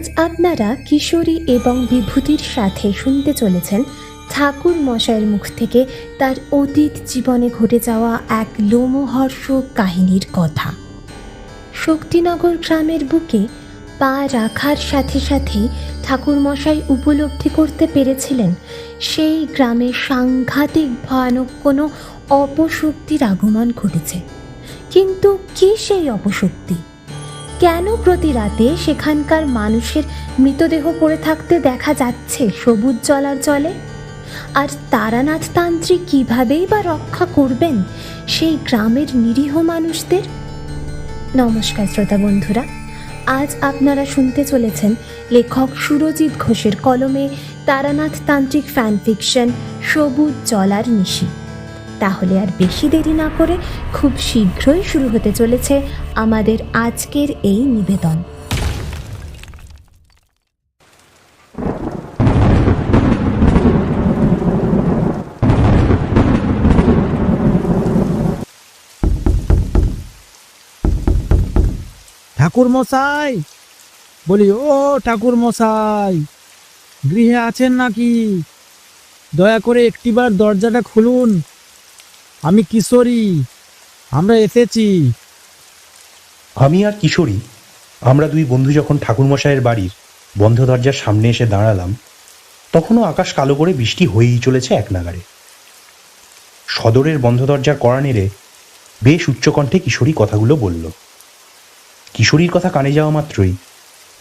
আজ আপনারা কিশোরী এবং বিভূতির সাথে শুনতে চলেছেন ঠাকুর মশাইয়ের মুখ থেকে তার অতীত জীবনে ঘটে যাওয়া এক লোমহর্ষক কাহিনীর কথা। শক্তিনগর গ্রামের বুকে পা রাখার সাথে সাথেই ঠাকুরমশাই উপলব্ধি করতে পেরেছিলেন সেই গ্রামে সাংঘাতিক ভয়ানক কোনো অপশক্তির আগমন ঘটেছে। কিন্তু কী সেই অপশক্তি? কেন প্রতি রাতে সেখানকার মানুষের মৃতদেহ পড়ে থাকতে দেখা যাচ্ছে সবুজ জলার জলে? আর তারানাথ তান্ত্রিক কীভাবেই বা রক্ষা করবেন সেই গ্রামের নিরীহ মানুষদের? নমস্কার শ্রোতা বন্ধুরা, আজ আপনারা শুনতে চলেছেন লেখক সুরজিৎ ঘোষের কলমে তারানাথ তান্ত্রিক ফ্যান ফিকশন সবুজ জলার নিশি। তাহলে আর বেশি দেরি না করে খুব শীঘ্রই শুরু হতে চলেছে আমাদের আজকের এই নিবেদন। ঠাকুর মশাই, বলি ও ঠাকুর মশাই, গৃহে আছেন নাকি? দয়া করে একটিবার দরজাটা খুলুন। আমি কিশোরী, আমরা এসেছি। আমি আর কিশোরী, আমরা দুই বন্ধু যখন ঠাকুরমশাইয়ের বাড়ির বন্ধ দরজার সামনে এসে দাঁড়ালাম, তখনও আকাশ কালো করে বৃষ্টি হয়েই চলেছে এক নাগাড়ে। সদরের বন্ধ দরজার কড়া নেড়ে বেশ উচ্চকণ্ঠে কিশোরী কথাগুলো বলল। কিশোরীর কথা কানে যাওয়া মাত্রই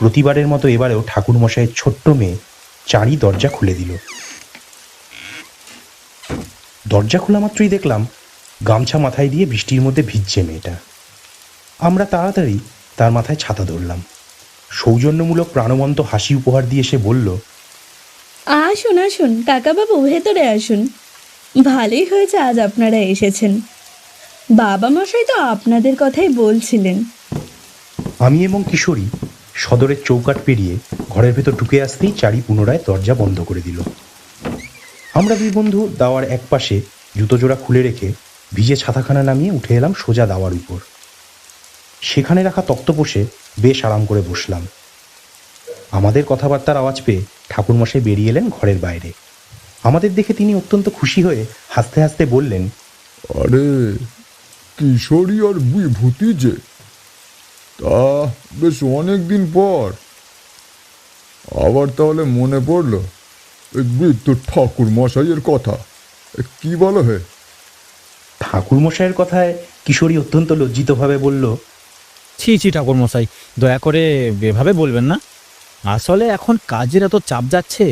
প্রতিবারের মতো এবারেও ঠাকুরমশাইয়ের ছোট্ট মেয়ে চারি দরজা খুলে দিল। দরজা খোলা মাত্রই দেখলাম গামছা মাথায় দিয়ে বৃষ্টির মধ্যে ভিজছে মেয়েটা। আমরা তাড়াতাড়ি তার মাথায় ছাতা ধরলাম। সৌজন্যমূলক প্রাণবন্ত হাসি উপহার দিয়ে সে বলল, আসুন আসুন কাকাবাবু, ভেতরে আসুন। ভালোই হয়েছে আজ আপনারা এসেছেন। বাবা মশাই তো আপনাদের কথাই বলছিলেন। আমি এবং কিশোরী সদরের চৌকাঠ পেরিয়ে ঘরের ভেতর ঢুকে আসতেই চারি পুনরায় দরজা বন্ধ করে দিল। আমরা দুই বন্ধু দাওয়ার এক পাশে জুতো জোড়া খুলে রেখে ভিজে ছাতাখানা নামিয়ে উঠে এলাম সোজা দাওয়ার উপর। সেখানে রাখা তক্তপোষে বেশ আরাম করে বসলাম। আমাদের কথাবার্তার আওয়াজ পেয়ে ঠাকুরমশাই বেরিয়ে এলেন ঘরের বাইরে। আমাদের দেখে তিনি অত্যন্ত খুশি হয়ে হাসতে হাসতে বললেন, আরে কিশোরী আর বিভূতি যে, তা বেশ অনেক দিন পর। আবার তাহলে মনে পড়ল বৃদ্ধ ঠাকুর মশাইয়ের কথা। কি বলো হে? ঠাকুরমশাইয়ের কথায় কিশোরী অত্যন্ত লজ্জিতভাবে বলল, ছি ছি ঠাকুর মশাই, দয়া করে এভাবে বলবেন না। আসলে এখন কাজের এত চাপ যাচ্ছে,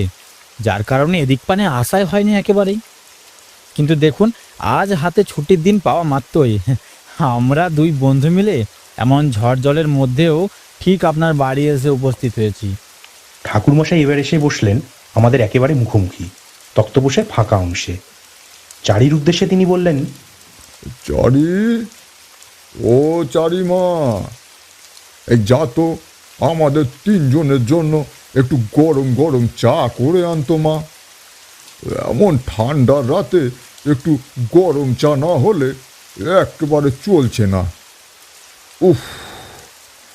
যার কারণে এদিক পানে আশাই হয়নি একেবারেই। কিন্তু দেখুন, আজ হাতে ছুটির দিন পাওয়া মাত্রই আমরা দুই বন্ধু মিলে এমন ঝড় জলের মধ্যেও ঠিক আপনার বাড়ি এসে উপস্থিত হয়েছি। ঠাকুরমশাই এবার এসে বসলেন আমাদের একেবারে মুখোমুখি, তক্তপোষের ফাঁকা অংশে। চারির উদ্দেশ্যে তিনি বললেন, চারি, ও চারিমা, এই যা তো আমাদের তিনজনের জন্য একটু গরম গরম চা করে আনতো মা। এমন ঠান্ডার রাতে একটু গরম চা না হলে একেবারে চলছে না। উফ,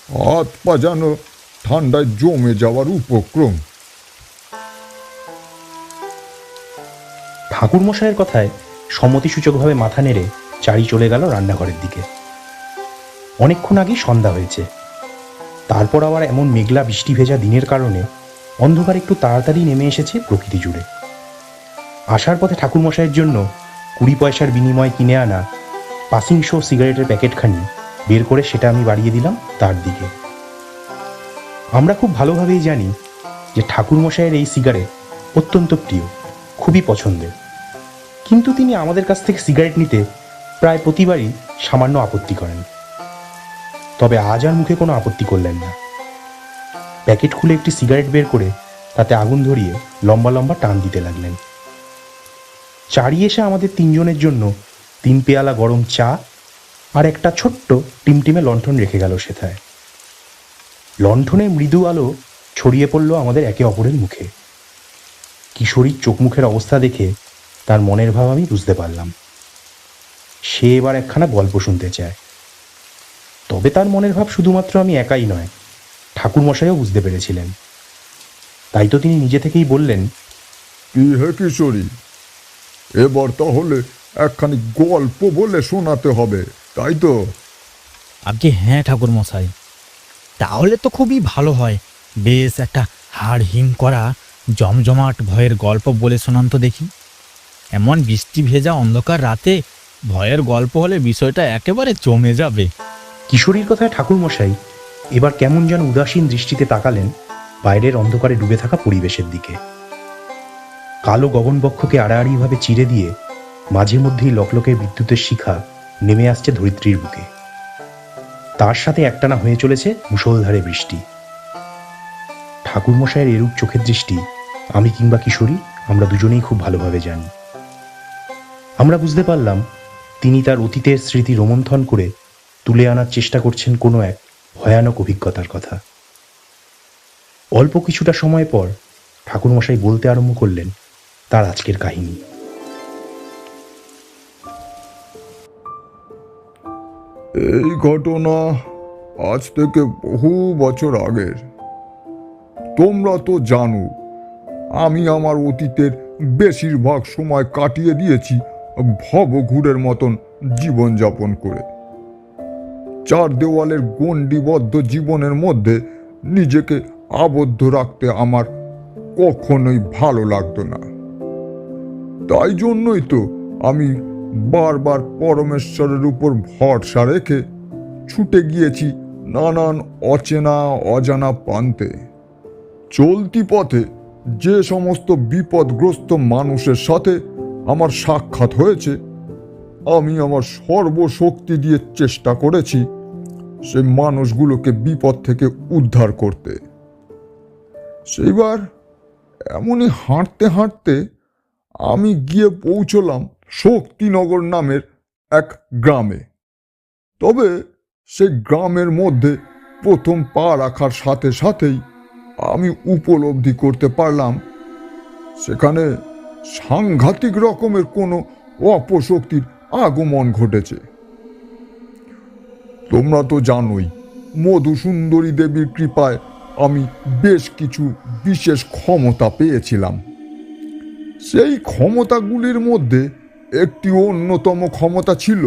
হাত পা যেন ঠান্ডায় জমে যাওয়ার উপক্রম। ঠাকুরমশাইয়ের কথায় সম্মতিসূচকভাবে মাথা নেড়ে চারি চলে গেল রান্নাঘরের দিকে। অনেকক্ষণ আগে সন্ধ্যা হয়েছে। তারপর আবার এমন মেঘলা বৃষ্টি ভেজা দিনের কারণে অন্ধকার একটু তাড়াতাড়ি নেমে এসেছে প্রকৃতি জুড়ে। আসার পথে ঠাকুরমশাইয়ের জন্য 20 পয়সার বিনিময়ে কিনে আনা পাসিং শো সিগারেটের প্যাকেটখানি বের করে সেটা আমি বাড়িয়ে দিলাম তার দিকে। আমরা খুব ভালোভাবেই জানি যে ঠাকুরমশাইয়ের এই সিগারেট অত্যন্ত প্রিয়, খুবই পছন্দের। কিন্তু তিনি আমাদের কাছ থেকে সিগারেট নিতে প্রায় প্রতিবারই সামান্য আপত্তি করেন। তবে আজ আর মুখে কোনো আপত্তি করলেন না। প্যাকেট খুলে একটি সিগারেট বের করে তাতে আগুন ধরিয়ে লম্বা লম্বা টান দিতে লাগলেন। চারি এসে আমাদের তিনজনের জন্য 3 পেয়ালা গরম চা আর একটা ছোট্ট টিমটিমে লণ্ঠন রেখে গেল সেথায়। লণ্ঠনের মৃদু আলো ছড়িয়ে পড়ল আমাদের একে অপরের মুখে। কিশোরীর চোখ মুখের অবস্থা দেখে তার মনের ভাব আমি বুঝতে পারলাম। সে এবার একখানা গল্প শুনতে চায়। তবে তার মনের ভাব শুধুমাত্র আমি একাই নয়, ঠাকুরমশাইও বুঝতে পেরেছিলেন। তাই তো তিনি নিজে থেকেই বললেন, কি হে কিশোরী, এবার তাহলে একখানি গল্প বলে শোনাতে হবে, তাই তো? আগে হ্যাঁ ঠাকুর মশাই, তাহলে তো খুবই ভালো হয়। বেশ একটা হাড় হিম করা জমজমাট ভয়ের গল্প বলে শোনান তো দেখি। এমন বৃষ্টি ভেজা অন্ধকার রাতে ভয়ের গল্প হলে বিষয়টা একেবারে জমে যাবে। কিশোরীর কথায় ঠাকুরমশাই এবার কেমন যেন উদাসীন দৃষ্টিতে তাকালেন বাইরের অন্ধকারে ডুবে থাকা পরিবেশের দিকে। কালো গগনবক্ষকে আড়াআড়িভাবে চিরে দিয়ে মাঝে মধ্যেই লকলকে বিদ্যুতের শিখা নেমে আসছে ধরিত্রীর বুকে। তার সাথে একটানা হয়ে চলেছে মুষলধারে বৃষ্টি। ঠাকুরমশাইয়ের এরূপ চোখের দৃষ্টি আমি কিংবা কিশোরী আমরা দুজনেই খুব ভালোভাবে জানি। আমরা বুঝতে পারলাম তিনি তার অতীতের স্মৃতি রোমন্থন করে তুলে আনার চেষ্টা করছেন কোনো এক ভয়ানক অভিজ্ঞতার কথা। অল্প কিছুটা সময় পর ঠাকুরমশাই বলতে আরম্ভ করলেন তার আজকের কাহিনী। এই ঘটনা আজ থেকে বহু বছর আগের। তোমরা তো জানো আমি আমার অতীতের বেশিরভাগ সময় কাটিয়ে দিয়েছি ভবঘুরের মতন জীবনযাপন করে। চার দেওয়ালের গণ্ডিবদ্ধ জীবনের মধ্যে নিজেকে আবদ্ধ রাখতে আমার কখনোই ভালো লাগতো না। তাই জন্যই তো আমি বারবার পরমেশ্বরের উপর ভরসা রেখে ছুটে গিয়েছি নানান অচেনা অজানা প্রান্তে। চলতি পথে যে সমস্ত বিপদগ্রস্ত মানুষের সাথে আমার সাক্ষাৎ হয়েছে, আমি আমার সর্বশক্তি দিয়ে চেষ্টা করেছি সেই মানুষগুলোকে বিপদ থেকে উদ্ধার করতে। সেইবার এমনই হাঁটতে হাঁটতে আমি গিয়ে পৌঁছলাম শক্তিনগর নামের এক গ্রামে। তবে সেই গ্রামের মধ্যে প্রথম পা রাখার সাথে সাথেই আমি উপলব্ধি করতে পারলাম সেখানে সাংঘাতিক রকমের কোনো অপশক্তির আগমন ঘটেছে। তোমরা তো জানোই মধুসুন্দরী দেবীর কৃপায় আমি বেশ কিছু বিশেষ ক্ষমতা পেয়েছিলাম। সেই ক্ষমতাগুলির মধ্যে একটি অন্যতম ক্ষমতা ছিল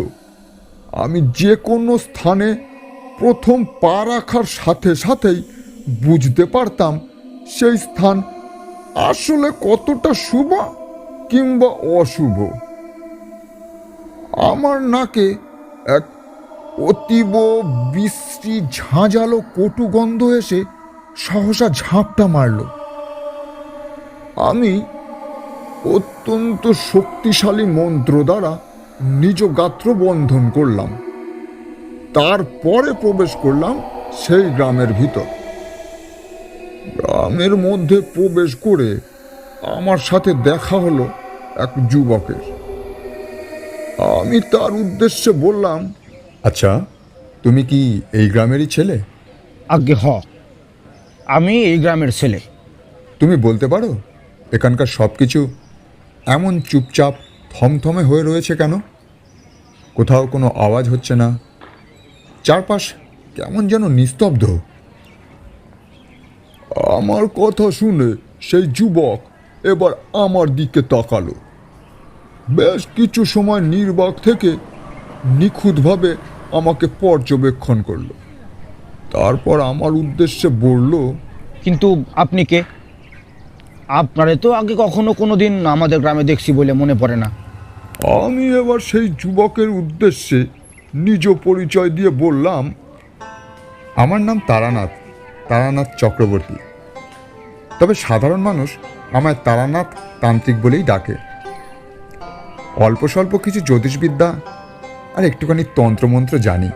আমি যে কোনো স্থানে প্রথম পা রাখার সাথে সাথেই বুঝতে পারতাম সেই স্থান আসলে কতটা শুভ কিংবা অশুভ। আমার নাকে এক অতীব বিশ্রী ঝাঁঝালো কটু গন্ধ এসে সহসা ঝাঁপটা মারল। আমি অত্যন্ত শক্তিশালী মন্ত্র দ্বারা নিজ গাত্র বন্ধন করলাম। তারপরে প্রবেশ করলাম সেই গ্রামের ভিতর। গ্রামের মধ্যে প্রবেশ করে আমার সাথে দেখা হলো এক যুবকের। আমি তার উদ্দেশ্যে বললাম, আচ্ছা, তুমি কি এই গ্রামেরই ছেলে? আজ্ঞে হ, আমি এই গ্রামের ছেলে। তুমি বলতে পারো এখানকার সব কিছু এমন চুপচাপ থমথমে হয়ে রয়েছে কেন? কোথাও কোনো আওয়াজ হচ্ছে না, চারপাশ কেমন যেন নিস্তব্ধ। আমার কথা শুনে সেই যুবক এবার আমার দিকে তাকালো। বেশ কিছু সময় নির্বাক থেকে নিখুঁতভাবে আমাকে পর্যবেক্ষণ করলো। তারপর আমার উদ্দেশ্যে বলল, কিন্তু আপনি কে? আপনারে তো আগে কখনো কোনো দিন আমাদের গ্রামে দেখছি বলে মনে পড়ে না। আমি এবার সেই যুবকের উদ্দেশ্যে নিজ পরিচয় দিয়ে বললাম, আমার নাম তারানাথ চক্রবর্তী। তবে সাধারণ মানুষ আমায় তারানাথ তান্ত্রিক বলেই ডাকে। অল্প স্বল্প কিছু জ্যোতিষবিদ্যা আর একটুখানি তন্ত্রমন্ত্র জানি।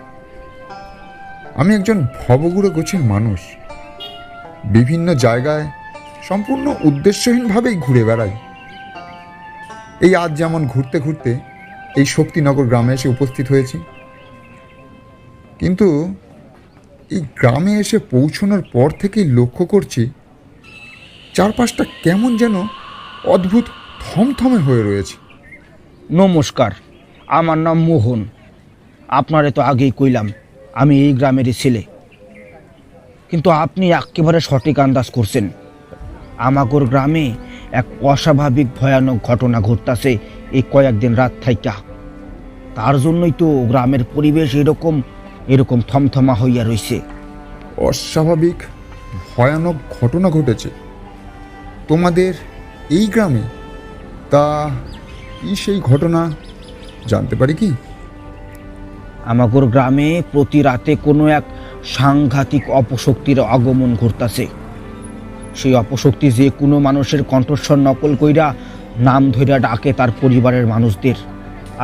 আমি একজন ভবঘুরে গোছের মানুষ। বিভিন্ন জায়গায় সম্পূর্ণ উদ্দেশ্যহীনভাবেই ঘুরে বেড়াই। এই আজ যেমন ঘুরতে ঘুরতে এই শক্তিনগর গ্রামে এসে উপস্থিত হয়েছি। কিন্তু এই গ্রামে এসে পৌঁছানোর পর থেকেই লক্ষ্য করছি চারপাশটা কেমন যেন অদ্ভুত থমথমে হয়ে রয়েছে। নমস্কার, আমার নাম মোহন। আপনারে তো আগেই কইলাম আমি এই গ্রামেরই ছেলে। কিন্তু আপনি একেবারে সঠিক আন্দাজ করছেন। আমাগোর গ্রামে এক অস্বাভাবিক ভয়ানক ঘটনা ঘটতাছে এই কয়েকদিন রাত থাইকা। তার জন্যই তো গ্রামের পরিবেশ এরকম থমথমা হইয়া রইছে। অস্বাভাবিক ভয়ানক ঘটনা ঘটেছে তোমাদের এই গ্রামে? তা কি সেই ঘটনা, জানতে পারি কি? আমাগোর গ্রামে প্রতি রাতে কোনো এক সাংঘাতিক অপশক্তির আগমন ঘটতাছে। সেই অপশক্তি যে কোনো মানুষের কণ্ঠস্বর নকল কইরা নাম ধইরা ডাকে তার পরিবারের মানুষদের।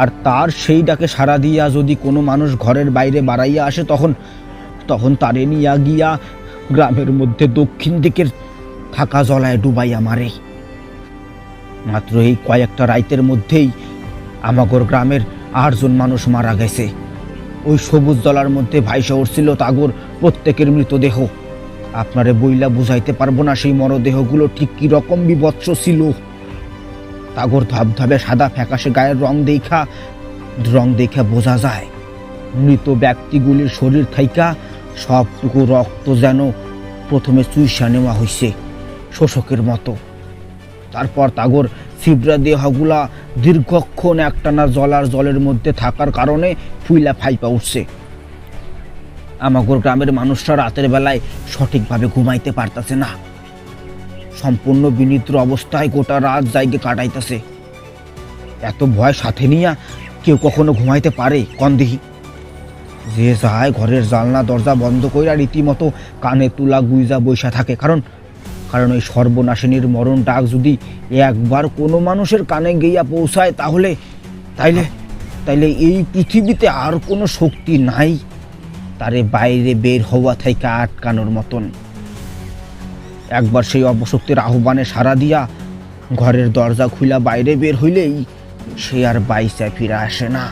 আর তার সেই ডাকে সাড়া দিয়া যদি কোনো মানুষ ঘরের বাইরে বাড়াইয়া আসে তখন তারে নিয়া গিয়া গ্রামের মধ্যে দক্ষিণ দিকের থাকা জলায় ডুবাইয়া মারে। মাত্র এই কয়েকটা রাইতের মধ্যেই আমাগোর গ্রামের 8 জন মানুষ মারা গেছে। ওই সবুজ জলার মধ্যে ভাইসা উঠছিল তাগোর প্রত্যেকের মৃতদেহ। আপনারে বইলা বুঝাইতে পারবো না সেই মরদেহগুলো ঠিক কি রকম বিভৎস ছিল। তাগোর ধবধবে সাদা ফ্যাকাশে গায়ের রং দেখা বোঝা যায় মৃত ব্যক্তিগুলির শরীর থাইকা সবটুকু রক্ত যেন প্রথমে চুইসা নেওয়া হইছে শোষকের মতো। তারপর তাগোর ছিবরা দেহগুলা দীর্ঘক্ষণ একটানা জলের মধ্যে থাকার কারণে ফুইলা ফাইপা উঠছে। আমাগোর গ্রামের মানুষরা রাতের বেলায় সঠিকভাবে ঘুমাইতে পারতাছে না। সম্পূর্ণ বিনিদ্র অবস্থায় গোটা রাত জায়গা কাটাইতেছে। এত ভয় সাথে নিয়া কেউ কখনো ঘুমাইতে পারে কন্দেহি? যে যায় ঘরের জানলা দরজা বন্ধ কইরা রীতিমতো কানে তুলা গুইজা বৈশা থাকে। কারণ ওই সর্বনাশিনীর মরণ ডাক যদি একবার কোনো মানুষের কানে গিয়া পৌঁছায় তাইলে এই পৃথিবীতে আর কোনো শক্তি নাই তারে বাইরে বের হওয়া থেকে আটকানোর মতন। একবার সেই অপশক্তির আহ্বানে সাড়া দিয়া ঘরের দরজা খুলা বাইরে বের হইলেই সে আর বাইসা ফিরে আসে না।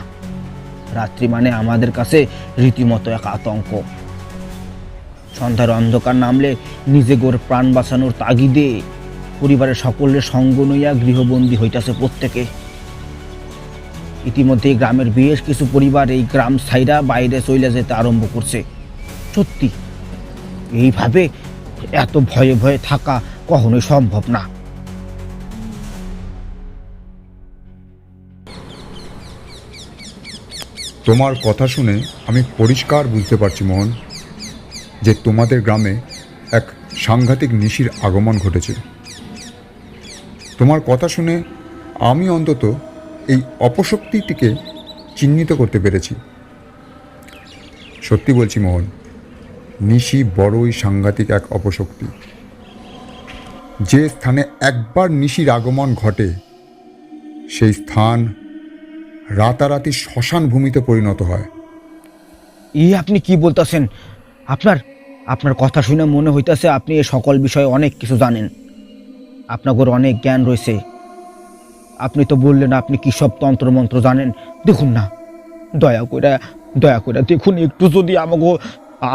রাত্রি মানে আমাদের কাছে রীতিমতো এক আতঙ্ক। সন্ধ্যার অন্ধকার নামলে নিজে গোর প্রাণ বাঁচানোর তাগিদে পরিবারের সকলের সঙ্গ নইয়া গৃহবন্দী হইতাছে প্রত্যেকে। ইতিমধ্যে গ্রামের বেশ কিছু পরিবার এই গ্রাম ছাইরা বাইরে চলে যেতে আরম্ভ করছে। সত্যি এইভাবে এত ভয়ে ভয়ে থাকা কখনোই সম্ভব না। তোমার কথা শুনে আমি পরিষ্কার বুঝতে পারছি মোহন, যে তোমাদের গ্রামে এক সাংঘাতিক নিশির আগমন ঘটেছে। তোমার কথা শুনে আমি অন্তত এই অপশক্তিটিকে চিহ্নিত করতে পেরেছি। সত্যি বলছি মোহন, নিশি বড়ই সাংঘাতিক এক অপশক্তি। যে স্থানে একবার নিশির আগমন ঘটে সেই স্থান রাতারাতি শ্মশান ভূমিতে পরিণত হয়। আপনি কি বলতেছেন? আপনার কথা শুনে মনে হইতেছে আপনি এ সকল বিষয়ে অনেক কিছু জানেন। আপনার অনেক জ্ঞান রয়েছে। আপনি তো বললেন আপনি কি সব তন্ত্রমন্ত্র জানেন। দেখুন না, দয়া করে দেখুন, একটু যদি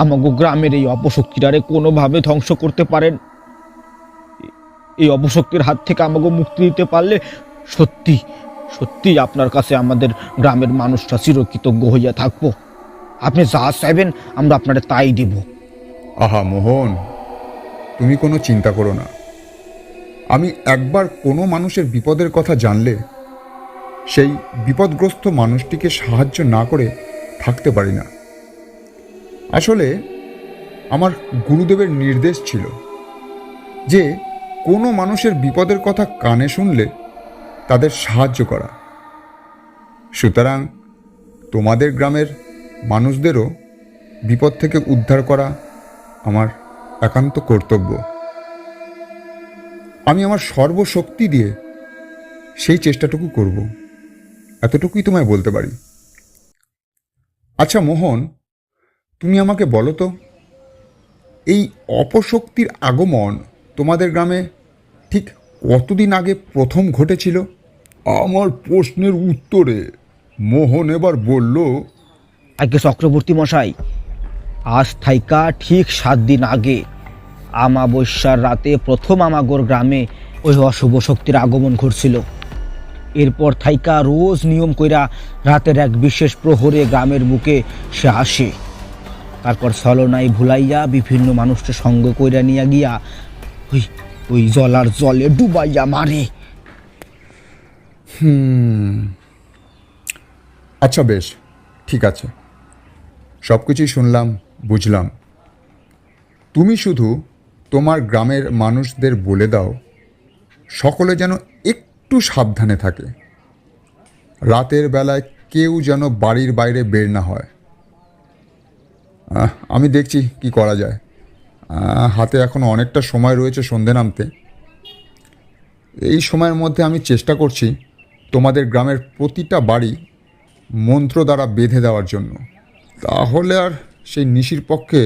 আমাগো গ্রামের এই অপশক্তিটারে কোনোভাবে ধ্বংস করতে পারেন, এই অপশক্তির হাত থেকে আমাকে মুক্তি দিতে পারলে সত্যি আপনার কাছে আমাদের গ্রামের মানুষরা চিরকৃতজ্ঞ হইয়া থাকবো। আপনি যা চাইবেন আমরা আপনারে তাই দিব। আহা মোহন, তুমি কোনো চিন্তা করো না। আমি একবার কোনো মানুষের বিপদের কথা জানলে সেই বিপদগ্রস্ত মানুষটিকে সাহায্য না করে থাকতে পারি না। আসলে আমার গুরুদেবের নির্দেশ ছিল যে কোনো মানুষের বিপদের কথা কানে শুনলে তাদের সাহায্য করা। সুতরাং তোমাদের গ্রামের মানুষদেরও বিপদ থেকে উদ্ধার করা আমার একান্ত কর্তব্য। আমি আমার সর্বশক্তি দিয়ে সেই চেষ্টাটুকু করব, এতটুকুই তোমায় বলতে পারি। আচ্ছা মোহন, তুমি আমাকে বলো তো, এই অপশক্তির আগমন তোমাদের গ্রামে ঠিক কতদিন আগে প্রথম ঘটেছিল? আমার প্রশ্নের উত্তরে মোহন এবার বলল, আগে চক্রবর্তী মশাই, আজ থাইকা ঠিক 7 দিন আগে আমাবস্যার রাতে প্রথম আমাগোর গ্রামে ওই অশুভ শক্তির আগমন ঘটছিল। এরপর থাইকা রোজ নিয়ম কইরা রাতের এক বিশেষ প্রহরে গ্রামের বুকে সে আসে। তারপর ছলনায় ভুলাইয়া বিভিন্ন মানুষকে সঙ্গ কইরা নিয়ে গিয়া ওই জলার জলে ডুবাইয়া মারে। আচ্ছা বেশ, ঠিক আছে, সব কিছুই শুনলাম, বুঝলাম। তুমি শুধু তোমার গ্রামের মানুষদের বলে দাও সকলে যেন একটু সাবধানে থাকে, রাতের বেলায় কেউ যেন বাড়ির বাইরে বের না হয়। আমি দেখছি কি করা যায়। হাতে এখনো অনেকটা সময় রয়েছে সন্ধে নামতে। এই সময়ের মধ্যে আমি চেষ্টা করছি তোমাদের গ্রামের প্রতিটা বাড়ি মন্ত্র দ্বারা বেঁধে দেওয়ার জন্য। তাহলে আর সেই নিশির পক্ষে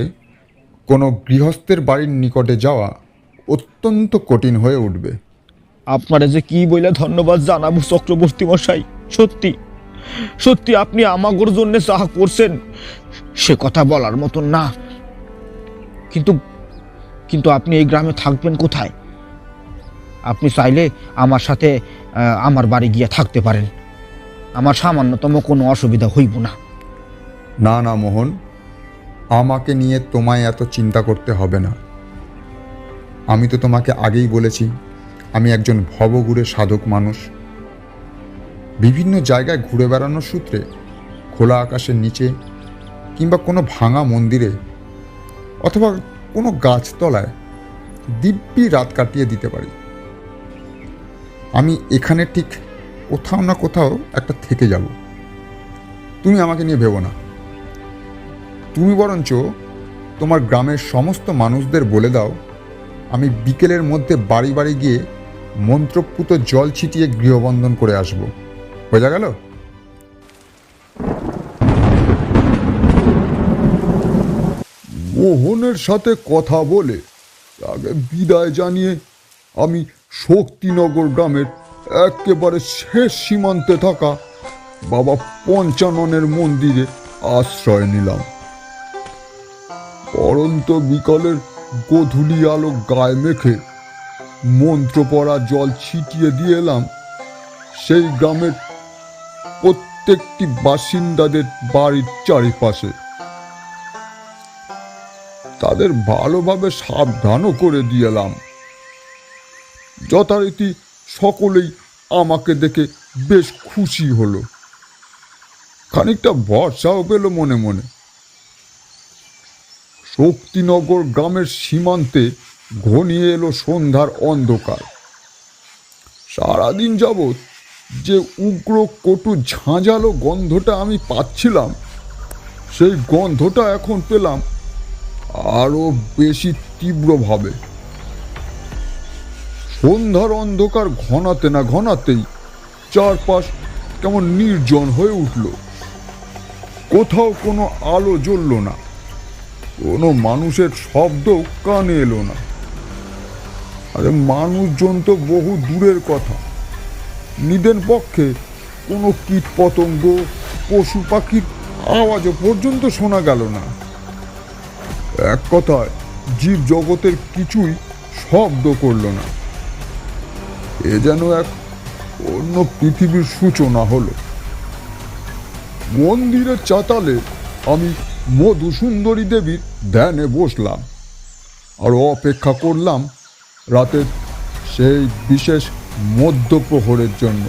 কোনো গৃহস্থের বাড়ির নিকটে যাওয়া অত্যন্ত কঠিন হয়ে উঠবে। আপনারা যে কি বলে ধন্যবাদ জানাবো চক্রবর্তী মশাই। সত্যি সত্যি আপনি আমাগোর জন্য যাহা করছেন সে কথা বলার মতন না। কিন্তু কিন্তু আপনি এই গ্রামে থাকবেন কোথায়? আপনি চাইলে আমার সাথে আমার বাড়ি গিয়ে থাকতে পারেন, আমার সামান্যতম কোনো অসুবিধা হইব না। না না মোহন, আমাকে নিয়ে তোমায় এত চিন্তা করতে হবে না। আমি তো তোমাকে আগেই বলেছি আমি একজন ভবঘুরে সাধক মানুষ। বিভিন্ন জায়গায় ঘুরে বেড়ানোর সূত্রে খোলা আকাশের নিচে কিংবা কোনো ভাঙা মন্দিরে অথবা কোনো গাছতলায় দিব্যি রাত কাটিয়ে দিতে পারি। আমি এখানে ঠিক কোথাও না কোথাও একটা থেকে যাব। তুমি আমাকে নিয়ে ভেবো না। তুমি বরঞ্চ তোমার গ্রামের সমস্ত মানুষদের বলে দাও আমি বিকেলের মধ্যে বাড়ি বাড়ি গিয়ে মন্ত্রপুত জল ছিটিয়ে গৃহবন্ধন করে আসব। বোঝা গেল? মোহনের সাথে কথা বলে তাকে বিদায় জানিয়ে আমি শক্তিনগর গ্রামের একেবারে শেষ সীমান্তে থাকা বাবা পঞ্চাননের মন্দিরে আশ্রয় নিলাম। পরন্ত বিকালের গোধূলি আলো গায়ে মেখে মন্ত্র পড়া জল ছিটিয়ে দিয়ে এলাম সেই গ্রামের প্রত্যেকটি বাসিন্দাদের বাড়ির চারিপাশে। তাদের ভালোভাবে সাবধানও করে দিয়ে এলাম। যথারীতি সকলেই আমাকে দেখে বেশ খুশি হলো, খানিকটা ভরসাও পেল মনে মনে। শক্তিনগর গ্রামের সীমান্তে ঘনিয়ে এলো সন্ধ্যার অন্ধকার। সারাদিন যাবৎ যে উগ্র কটু ঝাঁঝালো গন্ধটা আমি পাচ্ছিলাম সেই গন্ধটা এখন পেলাম আরো বেশি তীব্রভাবে। সন্ধ্যার অন্ধকার ঘনাতে না ঘনাতেই চারপাশ কেমন নির্জন হয়ে উঠল। কোথাও কোনো আলো জ্বলল না, কোনো মানুষের শব্দ কানে এলো না। আরে মানুষজন তো বহু দূরের কথা, নিদেন পক্ষে কোনো কীট পতঙ্গ পশু পাখির আওয়াজও পর্যন্ত শোনা গেল না। এক কথায় জীব জগতের কিছুই শব্দ করল না। এ যেন এক অন্য পৃথিবীর সূচনা হলো। মন্দিরের চাতালে আমি মধুসুন্দরী দেবীর ধ্যানে বসলাম আর অপেক্ষা করলাম রাতের সেই বিশেষ মধ্যপ্রহরের জন্য,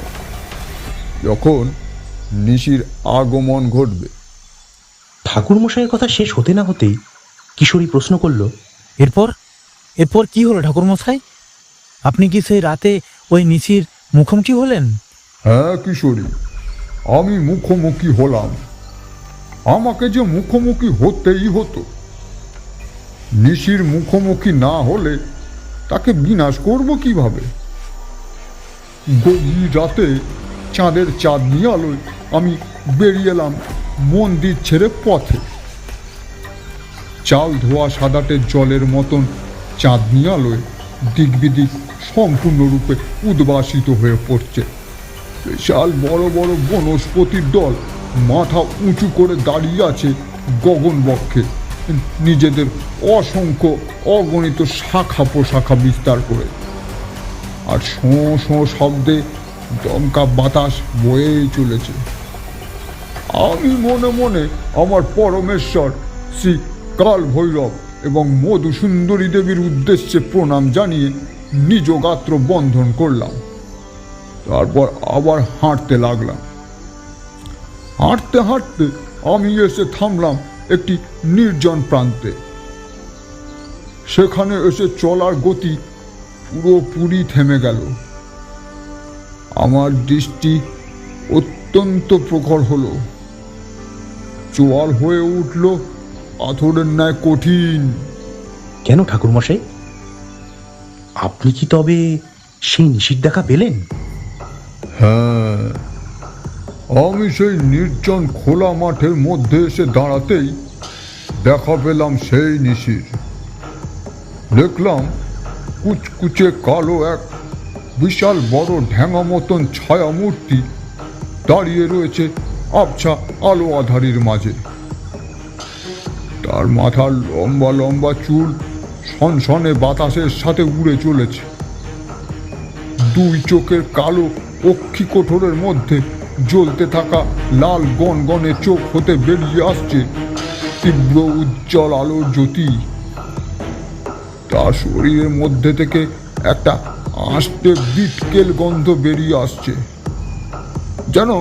যখন নিশির আগমন ঘটবে। ঠাকুরমশাইয়ের কথা শেষ হতে না হতেই কিশোরী প্রশ্ন করল, এরপর এরপর কি হলো ঠাকুরমশাই? আপনি কি সেই রাতে ওই নিশির মুখোমুখি হলেন? হ্যাঁ কিশোরী, আমি মুখোমুখি হলাম। আমাকে যে মুখোমুখি হতেই হতো। নিশির মুখোমুখি না হলে তাকে বিনাশ করব কিভাবে? গভীর রাতে চাঁদের চাঁদনি আলোয় আমি বেরিয়ে এলাম মন্দির ছেড়ে পথে। চাল ধোয়া সাদাটে জলের মতন চাঁদনি আলোয় দিক বিদিক সম্পূর্ণরূপে উদ্ভাসিত হয়ে পড়ছে। বিশাল বড় বড় বনস্পতির দল মাথা উঁচু করে দাঁড়িয়ে আছে গগন বক্ষে, নিজেদের অসংখ্য অগণিত শাখা প্রশাখা বিস্তার করে। আর শোঁ শোঁ শব্দে দমকা বাতাস বয়েই চলেছে। আমি মনে মনে আমার পরমেশ্বর শ্রী কাল ভৈরব এবং মধুসুন্দরী দেবীর উদ্দেশ্যে প্রণাম জানিয়ে নিজ গাত্র বন্ধন করলাম। তারপর আবার হাঁটতে লাগলাম। হাঁটতে হাঁটতে আমি এসে থামলাম একটি নির্জন প্রান্তে। সেখানে এসে চলার গতি পুরোপুরি থেমে গেল। আমার দৃষ্টি অত্যন্ত প্রখর হলো। চোয়াল হয়ে উঠল পাথরের ন্যায় কঠিন। কেন ঠাকুরমশাই, আপনি কি তবে সেই নিশির দেখা পেলেন? হ্যাঁ, আমি সেই নির্জন খোলা মাঠের মধ্যে এসে দাঁড়াতেই দেখা পেলাম সেই নিশির। দেখলাম কুচকুচে কালো এক বিশাল বড় ঢ্যাঙা মতন ছায়া মূর্তি দাঁড়িয়ে রয়েছে আবছা আলো আধারির মাঝে। তার মাথার লম্বা লম্বা চুল সনসনে বাতাসের সাথে উড়ে চলেছে। দুই চোখের কালো অক্ষি কোঠরের মধ্যে জ্বলতে থাকা লাল গনগনে চোখ হতে বেরিয়ে আসছে তীব্র উজ্জ্বল আলোর জ্যোতি। তার শরীরের মধ্যে থেকে একটা আষ্টে বিটকেল গন্ধ বেরিয়ে আসছে, যেন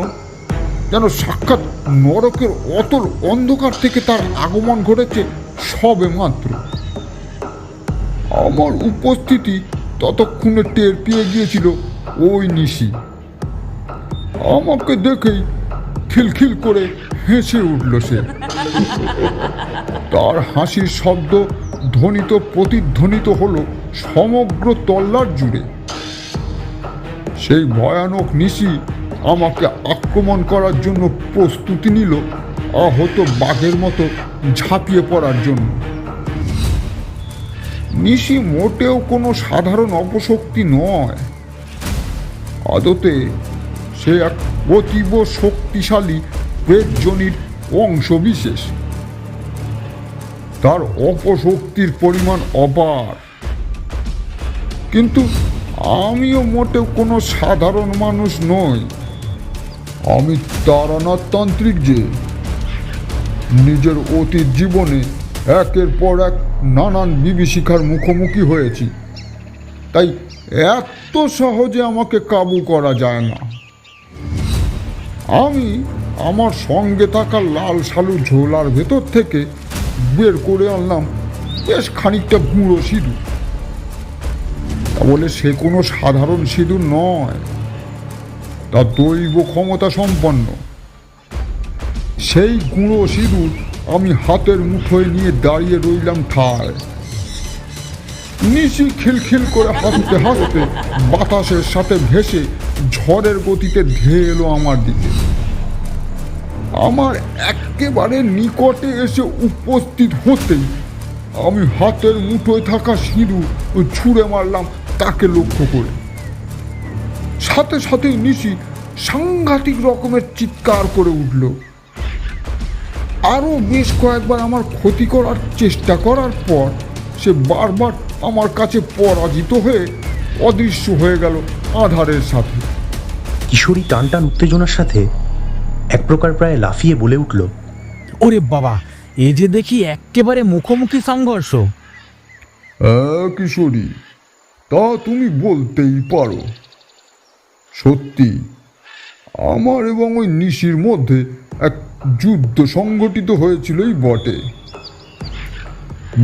যেন সাক্ষাৎ নরকের অতল অন্ধকার থেকে তার আগমন ঘটেছে সবে মাত্র। আমার উপস্থিতি ততক্ষণে টের পেয়ে গিয়েছিল ওই নিশি। আমাকে দেখেই খিলখিল করে হেসে উঠল সে। তার হাসির শব্দ ধ্বনিত প্রতিধ্বনিত হলো সমগ্র তল্লাট জুড়ে। সেই ভয়ানক নিশি আমাকে আক্রমণ করার জন্য প্রস্তুতি নিল আহত বাঘের মতো ঝাঁপিয়ে পড়ার জন্য। নিশি মোটেও কোনো সাধারণ অপশক্তি নয়। আদতে সে এক অতীব শক্তিশালী প্রেতজনির অংশ বিশেষ। তার অপশক্তির পরিমাণ অপার। কিন্তু আমিও মোটেও কোনো সাধারণ মানুষ নই। আমি তারানাথ তান্ত্রিক, যে নিজের অতীত জীবনে একের পর এক নানান বিভীষিকার মুখোমুখি হয়েছি। তাই এত সহজে আমাকে কাবু করা যায় না। আমি আমার সঙ্গে থাকা লাল শালু ঝোলার ভেতর থেকে বের করে আনলাম বেশ খানিকটা গুঁড়ো সিঁদুর। বলে সে কোনো সাধারণ সিঁদুর নয়, তা দৈব ক্ষমতা সম্পন্ন। সেই গুঁড়ো সিঁদুর আমি হাতের মুঠোয় নিয়ে দাঁড়িয়ে রইলাম ঠায়। নিশি খিলখিল করে হাসতে হাসতে বাতাসের সাথে ভেসে ঝড়ের গতিতে ধেয়ে এলো আমার দিকে। আমার একেবারে নিকটে এসে উপস্থিত হতেই আমি হাতের মুঠোয় থাকা সিঁদুর ছুঁড়ে মারলাম তাকে লক্ষ্য করে। সাথে সাথেই নিশি সাংঘাতিক রকমের চিৎকার করে উঠল। আরও বেশ কয়েকবার আমার ক্ষতি করার চেষ্টা করার পর সে বারবার আমার কাছে পরাজিত হয়ে অদৃশ্য হয়ে গেল আধারের সাথে। কিশোরী টান টান উত্তেজনার সাথে এক প্রকার প্রায় লাফিয়ে বলে উঠল, ওরে বাবা, এ যে দেখি একেবারে মুখোমুখি সংঘর্ষ। হ্যাঁ কিশোরী, তা তুমি বলতেই পারো। সত্যি আমার এবং ওই নিশির মধ্যে এক যুদ্ধ সংঘটিত হয়েছিলই বটে।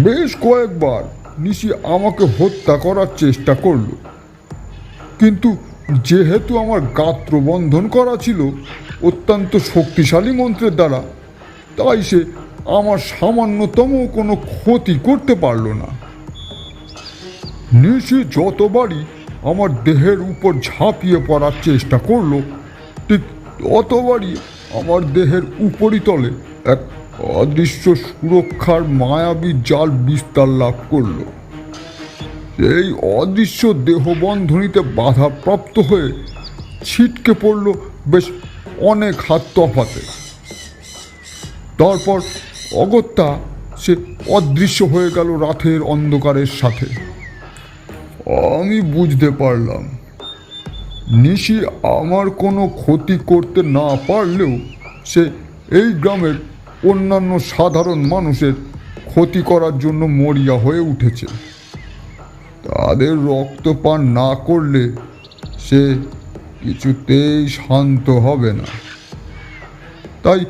বেশ কয়েকবার নিশি আমাকে হত্যা করার চেষ্টা করল, কিন্তু যেহেতু আমার গাত্র বন্ধন করা ছিল অত্যন্ত শক্তিশালী মন্ত্রের দ্বারা, তাই সে আমার সামান্যতম কোনো ক্ষতি করতে পারল না। নিশি যতবারই আমার দেহের উপর ঝাঁপিয়ে পড়ার চেষ্টা করলো, ঠিক ততবারই আমার দেহের উপরিতলে এক অদৃশ্য সুরক্ষার মায়াবী জাল বিস্তার লাভ করল। সেই অদৃশ্য দেহবন্ধনীতে বাধাপ্রাপ্ত হয়ে ছিটকে পড়ল বেশ অনেক হাত তফাতে। তারপর অগত্যা সে অদৃশ্য হয়ে গেল রাতের অন্ধকারের সাথে। আমি বুঝতে পারলাম নিশি আমার কোনো ক্ষতি করতে না পারলেও সে এই গ্রামের অন্যান্য সাধারণ মানুষের ক্ষতি করার জন্য মরিয়া হয়ে উঠেছে। তাদের রক্তপান না করলে সে কিছুতেই শান্ত হবে না। তাই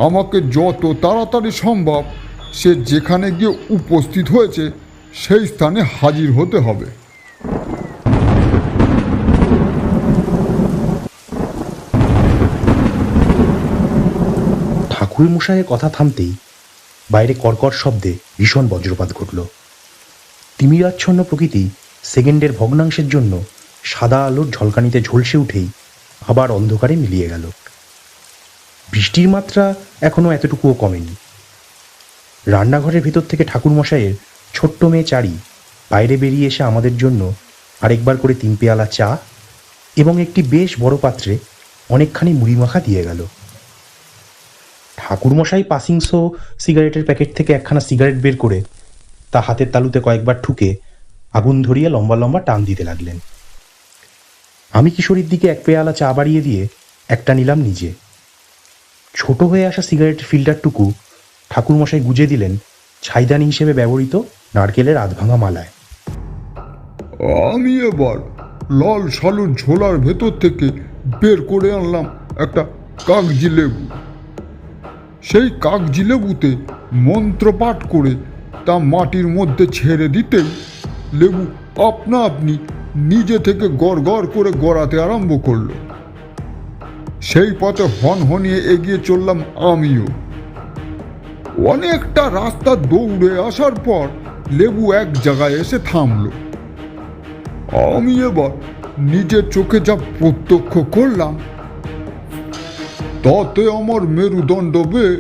আমাকে যত তাড়াতাড়ি সম্ভব সে যেখানে গিয়ে উপস্থিত হয়েছে সেই স্থানে হাজির হতে হবে। ঠাকুর মশাইয়ের কথা থামতেই বাইরে কর্কর শব্দে ভীষণ বজ্রপাত ঘটল। তিমিরাচ্ছন্ন প্রকৃতি সেকেন্ডের ভগ্নাংশের জন্য সাদা আলোর ঝলকানিতে ঝলসে উঠেই আবার অন্ধকারে মিলিয়ে গেল। বৃষ্টির মাত্রা এখনো এতটুকুও কমেনি। রান্নাঘরের ভেতর থেকে ঠাকুর মশাইয়ের ছোট্ট মেয়ে চারি বাইরে বেরিয়ে এসে আমাদের জন্য আরেকবার করে 3 পেয়ালা চা এবং একটি বেশ বড় পাত্রে অনেকখানি মুড়ি মাখা দিয়ে গেল। ঠাকুরমশাই পাসিংসো সিগারেটের প্যাকেট থেকে একখানা সিগারেট বের করে তা হাতের তালুতে কয়েকবার ঠুকে আগুন ধরিয়ে লম্বা লম্বা টান দিতে লাগলেন। আমি কিশোরীর দিকে 1 পেয়ালা চা বাড়িয়ে দিয়ে একটা নিলাম নিজে। ছোট হয়ে আসা সিগারেটের ফিল্টারটুকু ঠাকুরমশাই গুজে দিলেন ছাইদানি হিসেবে ব্যবহৃত নারকেলের আধভাঙা মালায়। আমি এবার লাল শালুর ঝোলার ভেতর থেকে বের করে আনলাম একটা কাগজি লেবু। সেই কাগজি লেবুতে মন্ত্রপাঠ করে তা মাটির মধ্যে ছেড়ে দিতেই লেবু আপনা আপনি নিজে থেকে গড় করে গড়াতে আরম্ভ করলো। সেই পথে হনহনিয়ে এগিয়ে চললাম আমিও। অনেকটা রাস্তা দৌড়ে আসার পর লেবু এক জায়গায় এসে থামলো। আমি এবার নিজের চোখে যা প্রত্যক্ষ করলাম তাতে আমার মেরুদণ্ড বেয়ে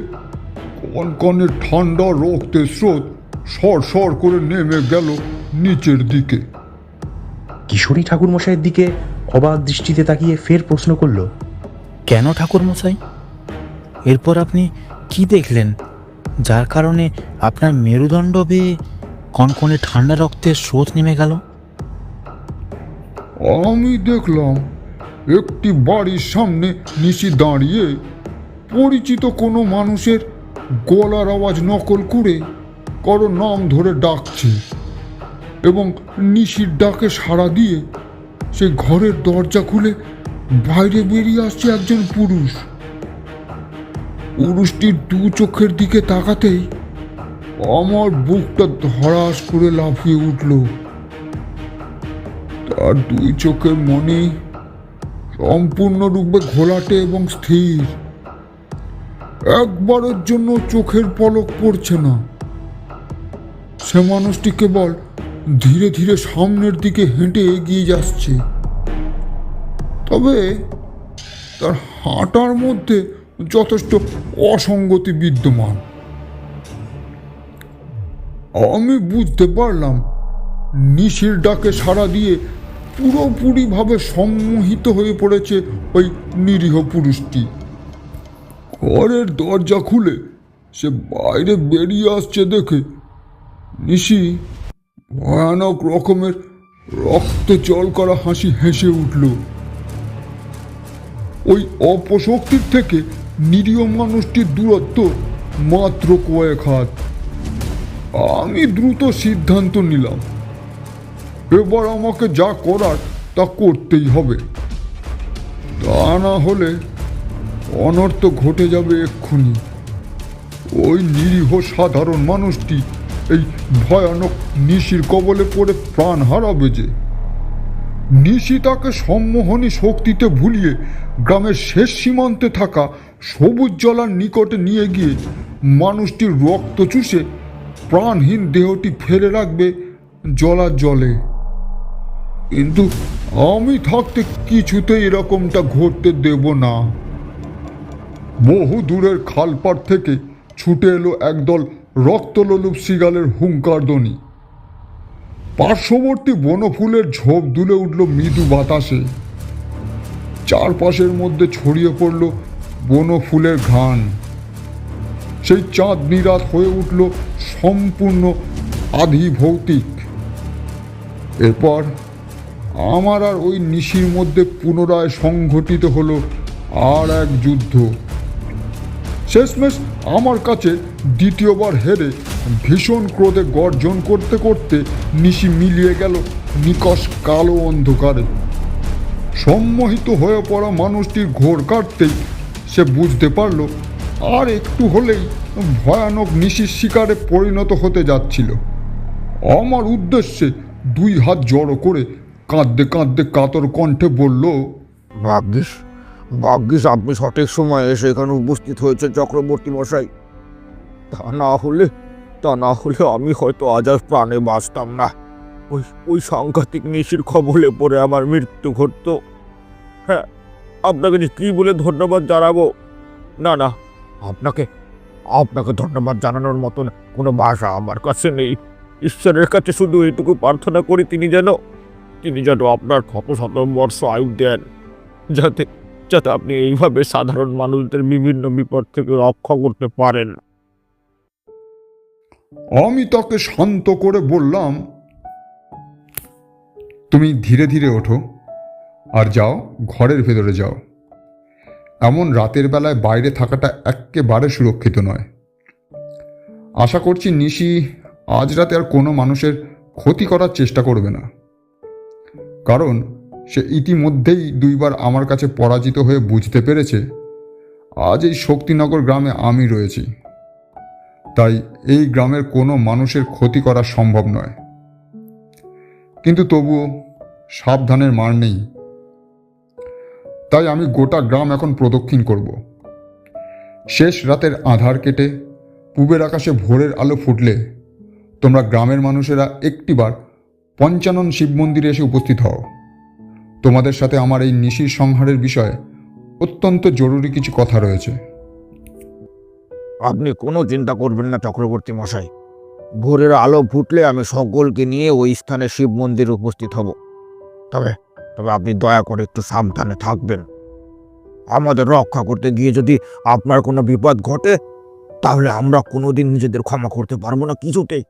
কনকনে ঠান্ডা রক্তের স্রোত সর করে নেমে গেল নিচের দিকে। কিশোরী ঠাকুরমশাইয়ের দিকে অবাক দৃষ্টিতে তাকিয়ে ফের প্রশ্ন করল, কেন ঠাকুরমশাই? এরপর আপনি কি দেখলেন যার কারণে আপনার মেরুদণ্ড বেয়ে কনকনে ঠান্ডা রক্তের স্রোত নেমে গেল? আমি দেখলাম একটি বাড়ির সামনে নিশি দাঁড়িয়ে পরিচিত কোনো মানুষের গলার আওয়াজ নকল করে কারো নাম ধরে ডাকছে এবং নিশির ডাকে সাড়া দিয়ে সে ঘরের দরজা খুলে বাইরে বেরিয়ে আসছে একজন পুরুষ। পুরুষটির 2 চোখের দিকে তাকাতেই আমার বুকটা ধড়াস করে লাফিয়ে উঠল। তার 2 চোখের মনে সম্পূর্ণরূপে ঘোলাটে এবং স্থির। একবারের জন্য চোখের পলক পড়ছে না। সে মানুষটি কেবল ধীরে ধীরে সামনের দিকে হেঁটে এগিয়ে যাচ্ছে, তবে তার হাঁটার মধ্যে যথেষ্ট অসঙ্গতি বিদ্যমান। আমি বুঝতে পারলাম নিশির ডাকে সাড়া দিয়ে পুরোপুরিভাবে সম্মোহিত হয়ে পড়েছে ওই নিরীহ পুরুষটি। ঘরের দরজা খুলে সে বাইরে বেরিয়ে আসছে দেখে নিশি ভয়ানক রকমের রক্তে জল করা হাসি হেসে উঠল। ওই অপশক্তির থেকে নিরীহ মানুষটির দূরত্ব মাত্র কয়েক হাত। আমি দ্রুত সিদ্ধান্ত নিলাম, এবার আমাকে যা করার তা করতেই হবে, তা না হলে অনর্থ ঘটে যাবে এক্ষুনি। ওই নিরীহ সাধারণ মানুষটি এই ভয়ানক নিশির কবলে পড়ে প্রাণ হারাবে যে। নিশি তাকে সম্মোহনী শক্তিতে ভুলিয়ে গ্রামের শেষ সীমান্তে থাকা সবুজ জলার নিকটে নিয়ে গিয়ে মানুষটির রক্ত চুষে প্রাণহীন দেহটি ফেলে রাখবে জলার জলে। কিন্তু আমি থাকতে কিছুতেই এরকমটা ঘটতে দেব না। বহু দূরের খালপাড় থেকে ছুটে এলো একদল রক্তলোলুপ শৃগালের হুঙ্কার ধ্বনি। পার্শ্ববর্তী বনফুলের ঝোপ দুলে উঠল মৃদু বাতাসে। চারপাশের মধ্যে ছড়িয়ে পড়ল বনফুলের ঘ্রাণ। সেই চাঁদনি রাত হয়ে উঠল সম্পূর্ণ আধিভৌতিক। এরপর আমার আর ওই নিশির মধ্যে পুনরায় সংঘটিত হলো আর এক যুদ্ধ। শেষমেশ আমার কাছে দ্বিতীয়বার হেরে ভীষণ ক্রোধে গর্জন করতে করতে নিশি মিলিয়ে গেল নিকষ কালো অন্ধকারে। সম্মোহিত হয়ে পড়া মানুষটির ঘোর কাটতেই সে বুঝতে পারল আর একটু হলেই ভয়ানক নিশির শিকারে পরিণত হতে যাচ্ছিল। আমার উদ্দেশ্যে 2 হাত জড়ো করে কাঁদতে কাঁদতে কাতর কণ্ঠে বলল, ভাগ্যিস ভাগ্যিস আপনি সঠিক সময়ে এসে এখানে উপস্থিত হয়েছে চক্রবর্তী মশাই। তা না হলে আমি হয়তো আজ আর প্রাণে বাঁচতাম না। ওই সাংঘাতিক নিশির খবরে পড়ে আমার মৃত্যু ঘটতো। হ্যাঁ, আপনাকে যে কী বলে ধন্যবাদ জানাবো। না, আপনাকে ধন্যবাদ জানানোর মতন কোনো ভাষা আমার কাছে নেই। ঈশ্বরের কাছে শুধু এইটুকু প্রার্থনা করি তিনি যেন আপনার শত বর্ষ আয়ু দেন, যাতে আপনি এইভাবে সাধারণ মানুষদের বিভিন্ন বিপদ থেকে রক্ষা করতে পারেন। আমি তাকে শান্ত করে বললাম, তুমি ধীরে ধীরে ওঠো আর যাও, ঘরের ভেতরে যাও। এমন রাতের বেলায় বাইরে থাকাটা একেবারে সুরক্ষিত নয়। আশা করছি নিশি আজ রাতে আর কোনো মানুষের ক্ষতি করার চেষ্টা করবে না, কারণ সে ইতিমধ্যেই 2 বার আমার কাছে পরাজিত হয়ে বুঝতে পেরেছে আজ এই শক্তিনগর গ্রামে আমি রয়েছি। তাই এই গ্রামের কোনো মানুষের ক্ষতি করা সম্ভব নয়। কিন্তু তবুও সাবধানের মার নেই। তাই আমি গোটা গ্রাম এখন প্রদক্ষিণ করব। শেষ রাতের আঁধার কেটে পূবের আকাশে ভোরের আলো ফুটলে তোমরা গ্রামের মানুষেরা একটিবার পঞ্চানন শিব মন্দিরে এসে উপস্থিত হও। তোমাদের সাথে আমার এই নিশির সংহারের বিষয়ে অত্যন্ত জরুরি কিছু কথা রয়েছে। আপনি কোনো চিন্তা করবেন না চক্রবর্তী মশাই। ভোরের আলো ফুটলে আমি সকলকে নিয়ে ওই স্থানে শিব মন্দিরে উপস্থিত হব। তবে আপনি দয়া করে একটু সাবধানে থাকবেন। আমাদের রক্ষা করতে গিয়ে যদি আপনার কোনো বিপদ ঘটে, তাহলে আমরা কোনোদিন নিজেদের ক্ষমা করতে পারবো না কিছুতেই।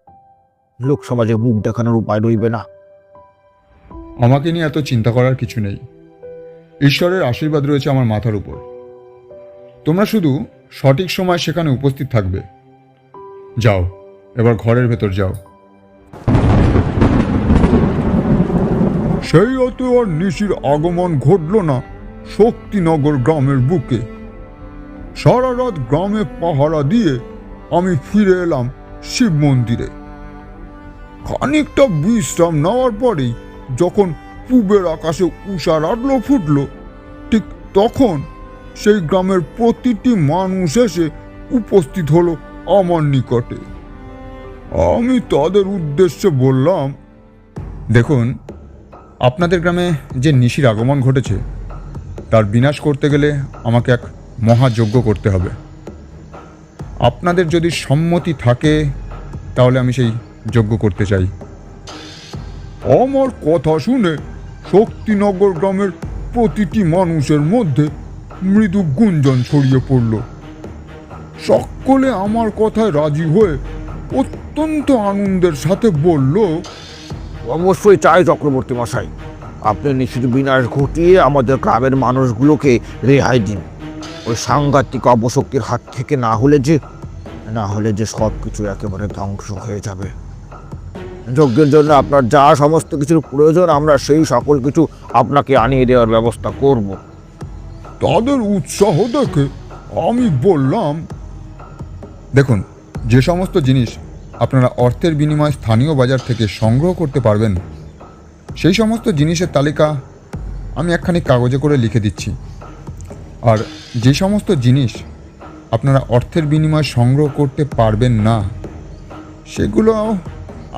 লোক সমাজে মুখ দেখানোর উপায় রইবে না। আমাকে নিয়ে এত চিন্তা করার কিছু নেই। ঈশ্বরের আশীর্বাদ রয়েছে আমার মাথার উপর। তোমরা শুধু সঠিক সময় সেখানে উপস্থিত থাকবে। যাও, এবার ঘরের ভেতর যাও। সেই রাতে আর নিশির আগমন ঘটল না শক্তিনগর গ্রামের বুকে। সারা রাত গ্রামে পাহারা দিয়ে আমি ফিরে এলাম শিব মন্দিরে। খানিকটা বিশ্রাম নেওয়ার পরেই যখন পূবের আকাশে উষার আলো ফুটল, ঠিক তখন সেই গ্রামের প্রতিটি মানুষ এসে উপস্থিত হলো আমার নিকটে। আমি তাদের উদ্দেশ্যে বললাম, দেখুন, আপনাদের গ্রামে যে নিশির আগমন ঘটেছে তার বিনাশ করতে গেলে আমাকে এক মহাযজ্ঞ করতে হবে। আপনাদের যদি সম্মতি থাকে তাহলে আমি সেই যজ্ঞ করতে চাই। আমার কথা শুনে শক্তিনগর গ্রামের প্রতিটি মানুষের মধ্যে মৃদু গুঞ্জন ছড়িয়ে পড়ল। সকলে আমার কথায় রাজি হয়ে অত্যন্ত আনন্দের সাথে বলল, অবশ্যই চাই চক্রবর্তী মশাই। আপনি নিশ্চিত বিনাশ ঘটিয়ে আমাদের গ্রামের মানুষগুলোকে রেহাই দিন। ওই সাংঘাতিক অপশক্তির হাত থেকে না হলে যে সব কিছু একেবারে ধ্বংস হয়ে যাবে। যজ্ঞের জন্য আপনার যা সমস্ত কিছুর প্রয়োজন, আমরা সেই সকল কিছু আপনাকে আনিয়ে দেওয়ার ব্যবস্থা করব। তাদের উৎসাহ দেখে আমি বললাম, দেখুন, যে সমস্ত জিনিস আপনারা অর্থের বিনিময়ে স্থানীয় বাজার থেকে সংগ্রহ করতে পারবেন, সেই সমস্ত জিনিসের তালিকা আমি একখানি কাগজে করে লিখে দিচ্ছি। আর যে সমস্ত জিনিস আপনারা অর্থের বিনিময়ে সংগ্রহ করতে পারবেন না, সেগুলো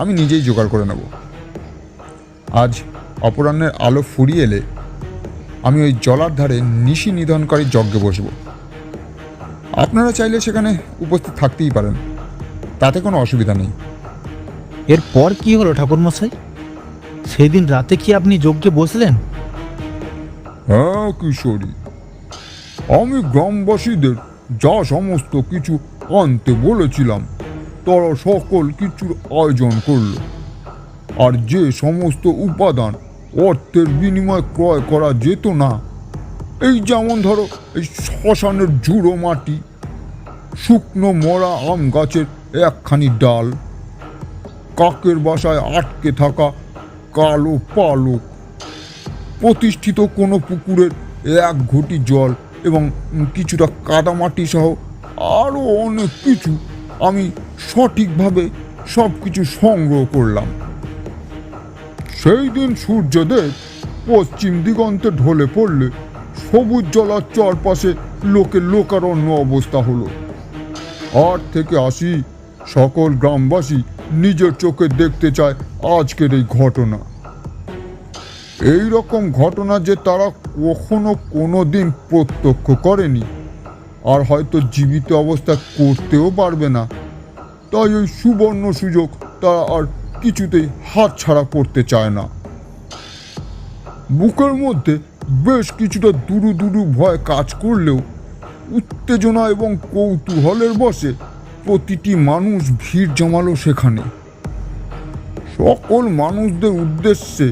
আমি নিজেই জোগাড় করে নেব। আজ অপরাহ্নের আলো ফুরিয়ে এলে আমি ওই জলার ধারে নিশি নিধনকারী যজ্ঞে বসব। আপনারা চাইলে সেখানে উপস্থিত থাকতেই পারেন, তাতে কোনো অসুবিধা নেই। এরপর কি হলো ঠাকুরমশাই? সেদিন রাতে কি আপনি যজ্ঞে বসলেন? হ্যাঁ কিশোরী, আমি গ্রামবাসীদের যা সমস্ত কিছু আনতে বলেছিলাম তারা সকল কিছুর আয়োজন করল। আর যে সমস্ত উপাদান অর্থের বিনিময়ে ক্রয় করা যেত না, এই যেমন ধরো এই শ্মশানের ঝুড়ো মাটি, শুকনো মরা আম গাছের একখানি ডাল, কাকের বাসায় আটকে থাকা কালো পালক। প্রতিষ্ঠিত কোনো পুকুরের এক ঘটি জল এবং কিছুটা কাদামাটি সহ আরও অনেক কিছু আমি সঠিকভাবে সব কিছু সংগ্রহ করলাম। সেই দিন সূর্যদেব পশ্চিম দিগন্তে ঢলে পড়লে সবুজ জলার চারপাশে লোকের লোকারণ্য অবস্থা হলো। হাট থেকে আসি সকল গ্রামবাসী নিজের চোখে দেখতে চায় আজকের এই ঘটনা। এই রকম ঘটনা যে তারা কখনো কোনো দিন প্রত্যক্ষ করেনি, আর হয়তো জীবিত অবস্থায় করতেও পারবে না, তাই ওই সুবর্ণ সুযোগ তারা আর কিছুতেই হাতছাড়া করতে চায় না। বুকের মধ্যে বেশ কিছুটা দুরু দুরু ভয় কাজ করলেও উত্তেজনা এবং কৌতূহলের বশে প্রতিটি মানুষ ভিড় জমালো সেখানে। সকল মানুষদের উদ্দেশ্যে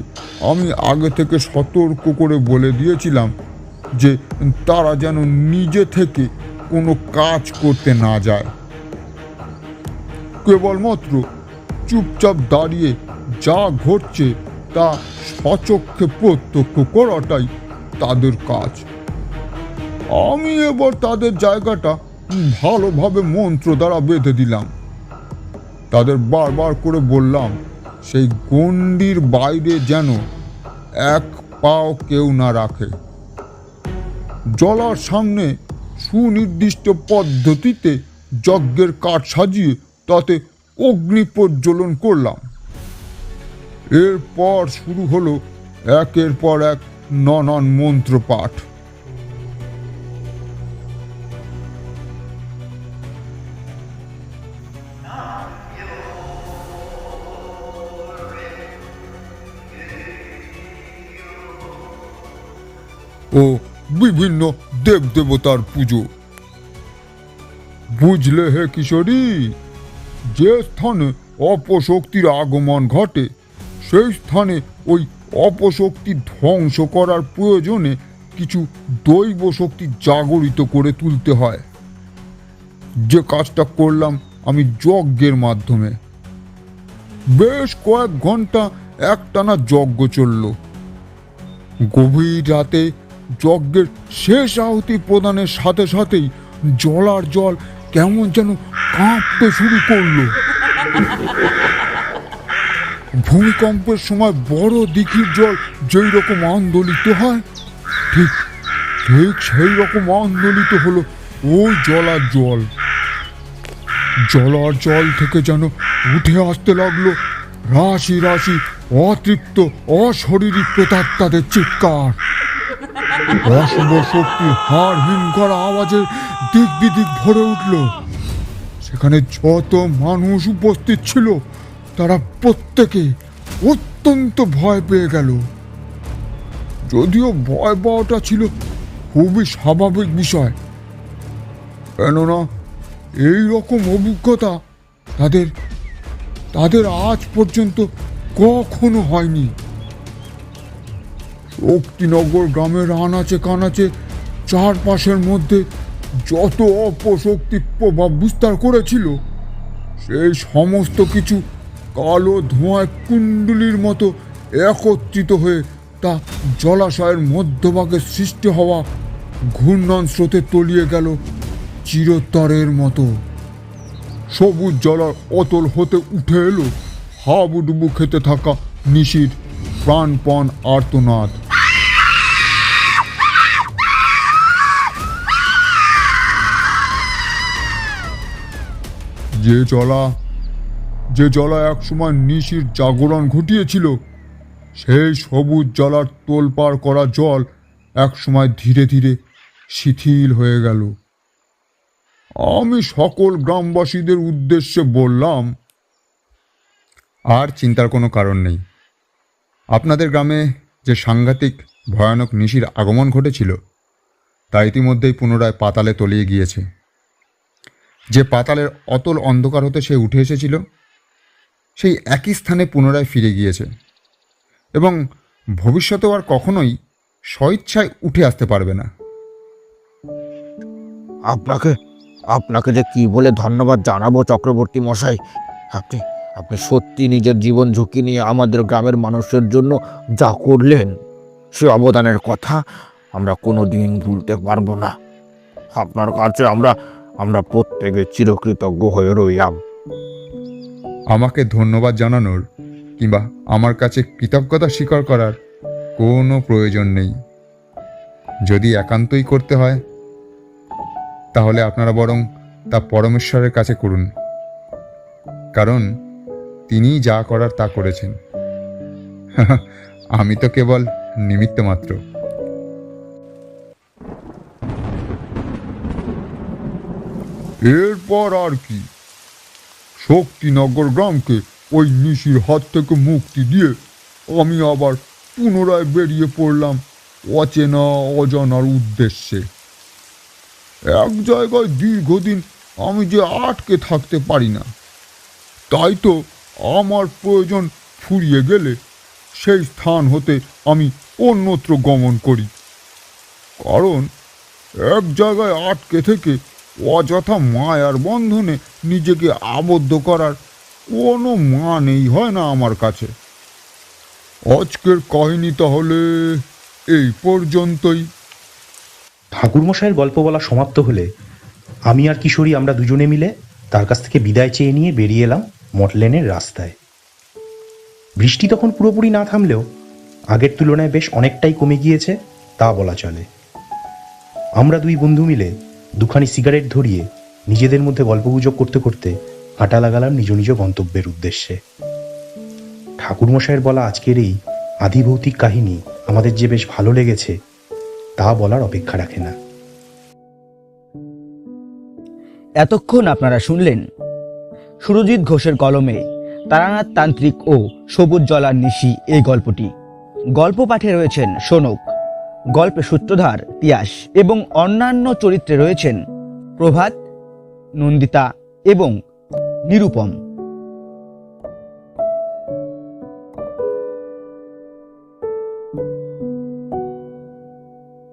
আমি আগে থেকে সতর্ক করে বলে দিয়েছিলাম যে তারা যেন নিজে থেকে কোনো কাজ করতে না যায়, কেবলমাত্র চুপচাপ দাঁড়িয়ে যা ঘটছে তা সচক্ষে প্রত্যক্ষ করাটাই তাদের কাজ। আমি এবার তাদের জায়গাটা ভালোভাবে মন্ত্র দ্বারা বেঁধে দিলাম। তাদের বারবার করে বললাম সেই গণ্ডির বাইরে যেন এক পাও কেউ না রাখে। জলার সামনে সুনির্দিষ্ট পদ্ধতিতে যজ্ঞের কাঠ সাজিয়ে তাতে অগ্নি প্রজ্বলন করলাম। এরপর শুরু হলো একের পর এক নানান মন্ত্র পাঠ। ও বিভিন্ন দেবদেবতার পুজো। বুঝলে হে কিশোরী, যে স্থানে অপশক্তির আগমন ঘটে সেই স্থানে ওই অপশক্তি ধ্বংস করার প্রয়োজনে কিছু দৈব শক্তি জাগরিত করে তুলতে হয়। যে কাজটা করলাম আমি যজ্ঞের মাধ্যমে। বেশ কয়েক ঘন্টা একটানা যজ্ঞ চলল। গভীর রাতে যজ্ঞের শেষ আহুতি প্রদানের সাথে সাথেই জলার জল কেমন যেন কাঁপতে শুরু করলো। ভূমিকম্পের সময় বড় দিঘির জল যেই রকম আন্দোলিত হয়, ঠিক ঠিক সেই রকম আন্দোলিত হলো ওই জলার জল। জলার জল থেকে যেন উঠে আসতে লাগলো রাশি রাশি অতৃপ্ত অশরীরী প্রেতাত্মাদের চিৎকার। অশুভ শক্তি হাড়হীন করা আওয়াজে দিক বিদিক ভরে উঠল। সেখানে যত মানুষ উপস্থিত ছিল তারা প্রত্যেকে অত্যন্ত ভয় পেয়ে গেল। যদিও ভয় পাওয়াটা ছিল খুবই স্বাভাবিক বিষয়, কেননা এই রকম অভিজ্ঞতা তাদের আজ পর্যন্ত কখনো হয়নি। শক্তিনগর গ্রামের আনাচে কানাচে চারপাশের মধ্যে যত অপশক্তি প্রভাব বিস্তার করেছিল সেই সমস্ত কিছু কালো ধোঁয়ায় কুণ্ডলির মতো একত্রিত হয়ে তা জলাশয়ের মধ্যভাগে সৃষ্টি হওয়া ঘূর্ণন স্রোতে তলিয়ে গেল চিরতরের মতো। সবুজ জলার অতল হতে উঠে এলো হাবুডুবু খেতে থাকা নিশির প্রাণপণ আর্তনাদ। যে জলা একসময় নিশির জাগরণ ঘটিয়েছিল, সেই সবুজ জলার তোলপাড় করা জল একসময় ধীরে ধীরে শিথিল হয়ে গেল। আমি সকল গ্রামবাসীদের উদ্দেশ্যে বললাম, আর চিন্তার কোনো কারণ নেই। আপনাদের গ্রামে যে সাংঘাতিক ভয়ানক নিশির আগমন ঘটেছিল তা ইতিমধ্যেই পুনরায় পাতালে তলিয়ে গিয়েছে। যে পাতালের অতল অন্ধকার হতে সে উঠে এসেছিল সেই একই স্থানে পুনরায় ফিরে গিয়েছে এবং ভবিষ্যতেও আর কখনোই স্বইচ্ছায় উঠে আসতে পারবে না। আপনাকে যে কি বলে ধন্যবাদ জানাবো চক্রবর্তী মশাই। আপনি সত্যি নিজের জীবন ঝুঁকি নিয়ে আমাদের গ্রামের মানুষের জন্য যা করলেন, সে অবদানের কথা আমরা কোনোদিন ভুলতে পারবো না। আপনার কাছে আমরা প্রত্যেকে চিরকৃতজ্ঞ হয়ে রইলাম। আমাকে ধন্যবাদ জানানোর কিংবা আমার কাছে কৃতজ্ঞতা স্বীকার করার কোনো প্রয়োজন নেই। যদি একান্তই করতে হয় তাহলে আপনারা বরং তা পরমেশ্বরের কাছে করুন, কারণ তিনি যা করার তা করেছেন। আমি তো কেবল নিমিত্ত মাত্র। এরপর আর কি, শক্তিনগর গ্রামকে ওই নিশির হাত থেকে মুক্তি দিয়ে আমি আবার পুনরায় বেরিয়ে পড়লাম অচেনা অজানার উদ্দেশ্যে। এক জায়গায় দীর্ঘদিন আমি যে আটকে থাকতে পারি না, তাই তো আমার প্রয়োজন ফুরিয়ে গেলে সেই স্থান হতে আমি অন্যত্র গমন করি। কারণ এক জায়গায় আটকে থেকে অযথা মায়ার বন্ধনে নিজেকে আবদ্ধ করার কোনো মানেই হয় না আমার কাছে। আজকের কাহিনী তাহলে এই পর্যন্তই। ঠাকুরমশাইয়ের গল্প বলা সমাপ্ত হলে আমি আর কিশোরী আমরা দুজনে মিলে তার কাছ থেকে বিদায় চেয়ে নিয়ে বেরিয়ে এলাম মটলেনের রাস্তায়। বৃষ্টি তখন পুরোপুরি না থামলেও আগের তুলনায় বেশ অনেকটাই কমে গিয়েছে তা বলা চলে। আমরা দুই বন্ধু মিলে দুখানি সিগারেট ধরিয়ে নিজেদের মধ্যে গল্পগুজব করতে করতে হাঁটা লাগালাম নিজ নিজ গন্তব্যের উদ্দেশ্যে। ঠাকুরমশাইয়ের বলা আজকের এই আধিভৌতিক কাহিনী আমাদের যে বেশ ভালো লেগেছে তা বলার অপেক্ষা রাখে না। এতক্ষণ আপনারা শুনলেন সুরজিৎ ঘোষের কলমে তারানাথ তান্ত্রিক ও সবুজ জলার নিশি এই গল্পটি। গল্প পাঠে রয়েছেন শোনক, গল্পে সূত্রধার তিয়াস এবং অন্যান্য চরিত্রে রয়েছেন প্রভাত, নন্দিতা এবং নিরুপম।